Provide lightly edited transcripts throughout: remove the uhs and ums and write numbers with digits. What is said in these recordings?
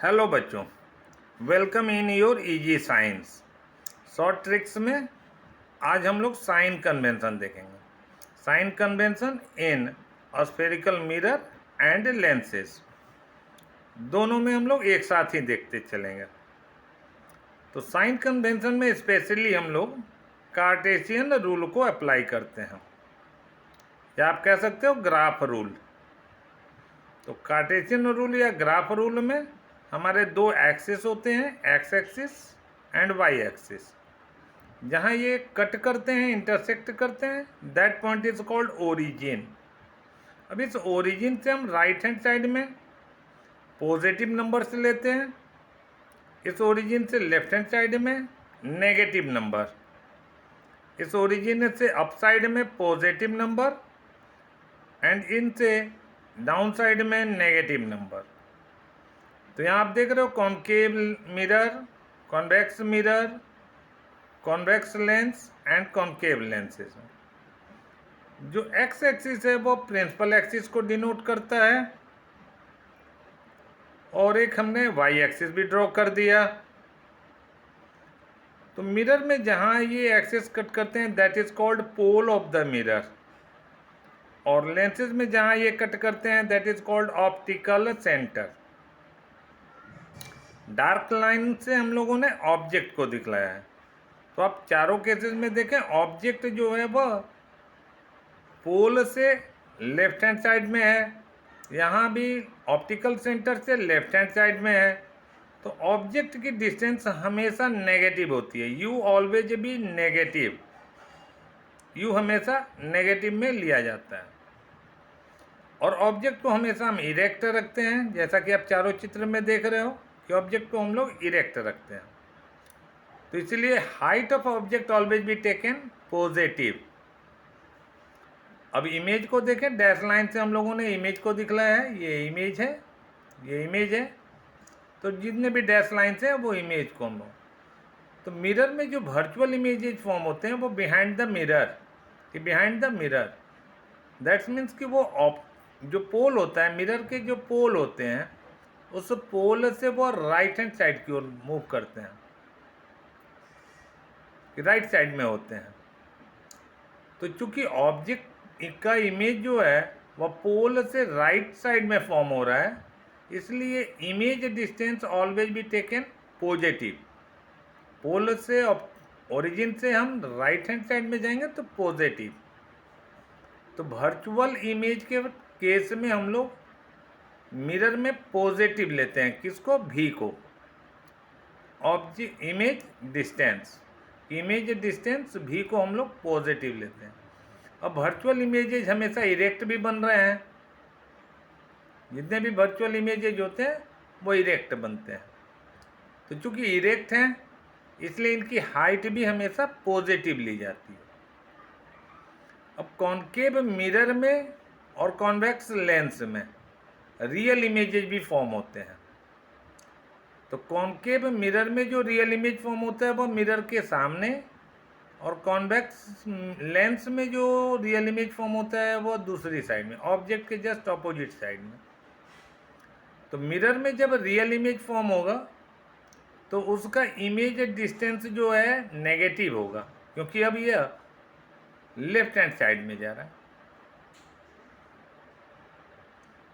Hello बच्चों, welcome in your easy science. Short tricks में आज हम लोग साइन कन्वेंशन देखेंगे। Sign convention in spherical mirror and lenses, दोनों में हम लोग एक साथ ही देखते चलेंगे। तो साइन कन्वेंशन में स्पेशली हम लोग कार्टेशियन रूल को अप्लाई करते हैं, या आप कह सकते हो ग्राफ रूल। तो कार्टेशियन रूल या ग्राफ रूल में हमारे दो एक्सिस होते हैं, X axis and Y axis. जहाँ ये कट करते हैं, इंटरसेक्ट करते हैं, that point is called origin. अब इस ओरिजिन से हम राइट हैंड साइड में पॉजिटिव नंबर्स लेते हैं, इस ओरिजिन से लेफ्ट हैंड साइड में नेगेटिव नंबर, इस ओरिजिन से अप साइड में पॉजिटिव नंबर एंड इनसे डाउन साइड में नेगेटिव नंबर। तो यहाँ आप देख रहे हो concave mirror, convex mirror, convex lens and concave lenses. जो एक्स एक्सिस है वो प्रिंसिपल एक्सिस को डिनोट करता है, और एक हमने वाई एक्सिस भी ड्रॉ कर दिया। तो मिरर में जहाँ ये एक्सिस कट करते हैं that is called pole of the mirror, और लेंसेज में जहाँ ये कट करते हैं that is called optical centre. Dark line से हम लोगों ने ऑब्जेक्ट को दिखलाया है। तो आप चारों केसेस में देखें, ऑब्जेक्ट जो है वह पोल से लेफ्ट हैंड साइड में है, यहाँ भी ऑप्टिकल सेंटर से लेफ्ट हैंड साइड में है। तो ऑब्जेक्ट की डिस्टेंस हमेशा नेगेटिव होती है, you always be negative, you हमेशा नेगेटिव में लिया जाता है। और ऑब्जेक्ट को हमेशा हम इरेक्ट रखते हैं, जैसा कि आप चारों चित्र में देख रहे हो कि ऑब्जेक्ट को हम लोग इरेक्ट रखते हैं। तो इसलिए height of object always be taken positive. अब इमेज को देखें, डैश लाइन से हम लोगों ने इमेज को दिखलाया है, ये इमेज है, ये इमेज है। तो जितने भी डैश लाइन से हैं वो इमेज को हम लोग, तो मिरर में जो वर्चुअल इमेजेज फॉर्म होते हैं वो बिहाइंड द मिरर, कि behind the mirror that's means कि वो जो पोल होता है, मिरर के जो पोल होते हैं उस पोल से वो राइट हैंड साइड की ओर मूव करते हैं, कि राइट साइड में होते हैं। तो चूंकि ऑब्जेक्ट का इमेज जो है वह पोल से राइट साइड में फॉर्म हो रहा है, इसलिए image distance always be taken positive. Pole से ओरिजिन से हम राइट हैंड साइड में जाएंगे तो पॉजिटिव। तो वर्चुअल इमेज के केस में हम लोग मिरर में पॉजिटिव लेते हैं, किसको, भी को। ऑब्जेक्ट इमेज डिस्टेंस भी को हम लोग पॉजिटिव लेते हैं। अब वर्चुअल इमेजेज हमेशा इरेक्ट भी बन रहे हैं, जितने भी वर्चुअल इमेजेज होते हैं वो इरेक्ट बनते हैं। तो चूंकि इरेक्ट हैं इसलिए इनकी हाइट भी हमेशा पॉजिटिव ली जाती है। अब कॉन्केव मिरर में और कॉन्वेक्स लेंस में रियल इमेजेज भी फॉर्म होते हैं। तो कॉन्केव मिरर में जो रियल इमेज फॉर्म होता है वो मिरर के सामने, और कॉन्वेक्स लेंस में जो रियल इमेज फॉर्म होता है वो दूसरी साइड में, ऑब्जेक्ट के जस्ट ऑपोजिट साइड में। तो मिरर में जब रियल इमेज फॉर्म होगा तो उसका इमेज डिस्टेंस जो है नेगेटिव होगा, क्योंकि अब यह लेफ्ट हैंड साइड में जा रहा है।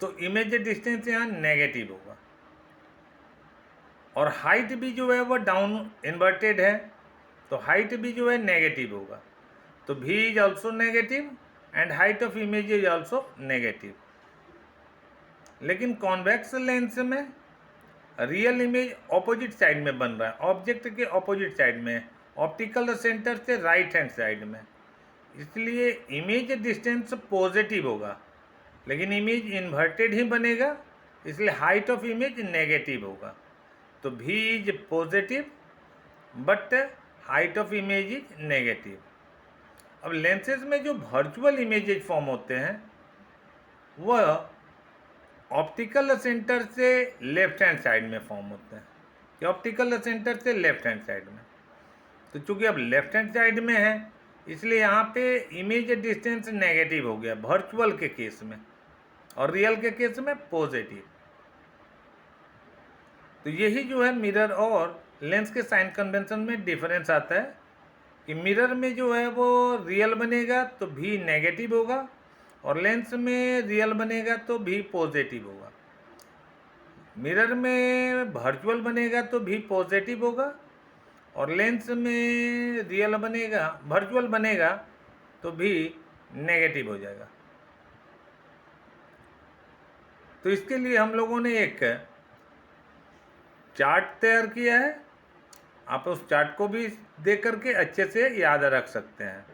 तो इमेज डिस्टेंस यहाँ नेगेटिव होगा, और हाइट भी जो है वो डाउन इन्वर्टेड है, तो हाइट भी जो है नेगेटिव होगा। तो भी is also negative and height of image is also negative. लेकिन कॉन्वेक्स लेंस में रियल इमेज ऑपोजिट साइड में बन रहा है, ऑब्जेक्ट के ऑपोजिट साइड में, ऑप्टिकल सेंटर से राइट हैंड साइड में, इसलिए इमेज डिस्टेंस पॉजिटिव होगा, लेकिन इमेज इन्वर्टेड ही बनेगा, इसलिए हाइट ऑफ इमेज नेगेटिव होगा। तो भी is positive but height of image is negative. अब लेंसेज में जो वर्चुअल इमेजेज फॉर्म होते हैं वह ऑप्टिकल सेंटर से लेफ्ट हैंड साइड में फॉर्म होते हैं, कि ऑप्टिकल सेंटर से लेफ्ट हैंड साइड में। तो चूंकि अब लेफ्ट हैंड साइड में है इसलिए यहाँ पे इमेज डिस्टेंस नेगेटिव हो गया वर्चुअल के केस में, और रियल के केस में पॉजिटिव। तो यही जो है मिरर और लेंस के साइन कन्वेंशन में डिफरेंस आता है कि मिरर में जो है वो रियल बनेगा तो भी नेगेटिव होगा और लेंस में रियल बनेगा तो भी पॉजिटिव होगा। मिरर में वर्चुअल बनेगा तो भी पॉजिटिव होगा और लेंस में रियल बनेगा वर्चुअल बनेगा तो भी नेगेटिव हो जाएगा। तो इसके लिए हम लोगों ने एक चार्ट तैयार किया है, आप उस चार्ट को भी देख करके अच्छे से याद रख सकते हैं।